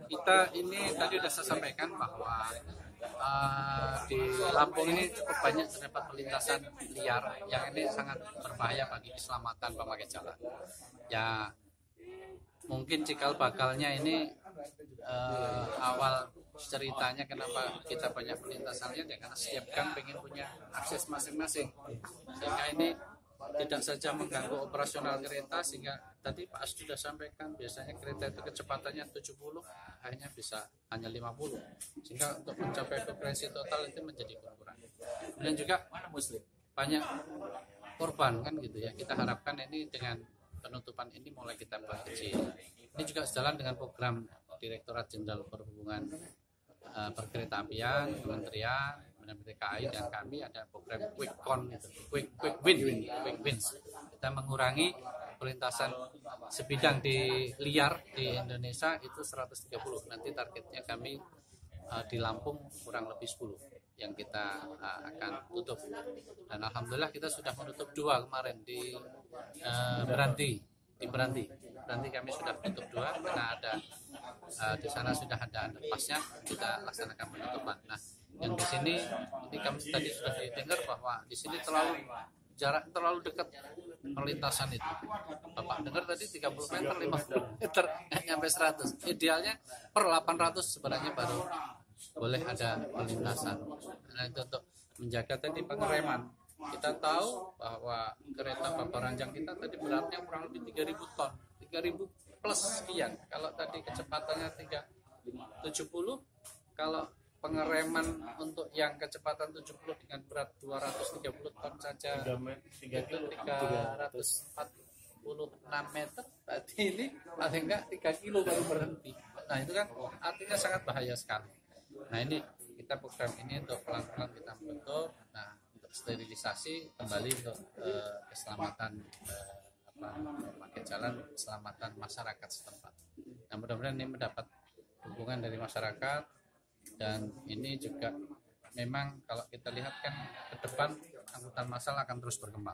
Kita ini tadi sudah saya sampaikan bahwa di Lampung ini cukup banyak terdapat perlintasan liar yang ini sangat berbahaya bagi keselamatan pemakai jalan. Ya mungkin cikal bakalnya ini awal ceritanya kenapa kita banyak perlintasan liar ya karena setiap gang pengen punya akses masing-masing, sehingga ini tidak saja mengganggu operasional kereta, sehingga tadi Pak As sudah sampaikan biasanya kereta itu kecepatannya 70 hanya 50, sehingga untuk mencapai frekuensi total itu menjadi berkurang. Dan juga banyak korban kan gitu ya. Kita harapkan ini dengan penutupan ini mulai kita buat kecil. Ini juga sejalan dengan program Direktorat Jenderal Perhubungan Perkeretaapian, Kementerian PT KAI dan kami ada program quick wins. Kita mengurangi perlintasan sebidang di liar di Indonesia itu 130. Nanti targetnya kami di Lampung kurang lebih 10 yang kita akan tutup. Dan alhamdulillah kita sudah menutup 2 kemarin di Beranti kami sudah tutup 2 karena ada di sana sudah ada underpassnya, kita laksanakan penutupan. Nah, yang di sini ini kami tadi sudah didengar bahwa di sini jarak terlalu dekat perlintasan itu. Bapak dengar tadi 30 meter, 50 meter, nggak nyampe 100. Idealnya per 800 sebenarnya baru boleh ada perlintasan. Nah, itu untuk menjaga tadi pengereman. Kita tahu bahwa kereta Babaranjang kita tadi beratnya kurang lebih 3.000 ton, 3.000 plus sekian. Kalau tadi kecepatannya 70, kalau pengereman untuk yang kecepatan 70 dengan berat 230 ton saja itu 346 meter, berarti ini paling enggak 3 kilo baru berhenti. Nah itu kan artinya sangat bahaya sekali. Nah ini kita program ini untuk pelan-pelan kita bentuk. Nah untuk sterilisasi kembali untuk keselamatan pakai jalan, keselamatan masyarakat setempat. Nah mudah-mudahan ini mendapat dukungan dari masyarakat. Dan ini juga memang kalau kita lihat kan ke depan angkutan massal akan terus berkembang.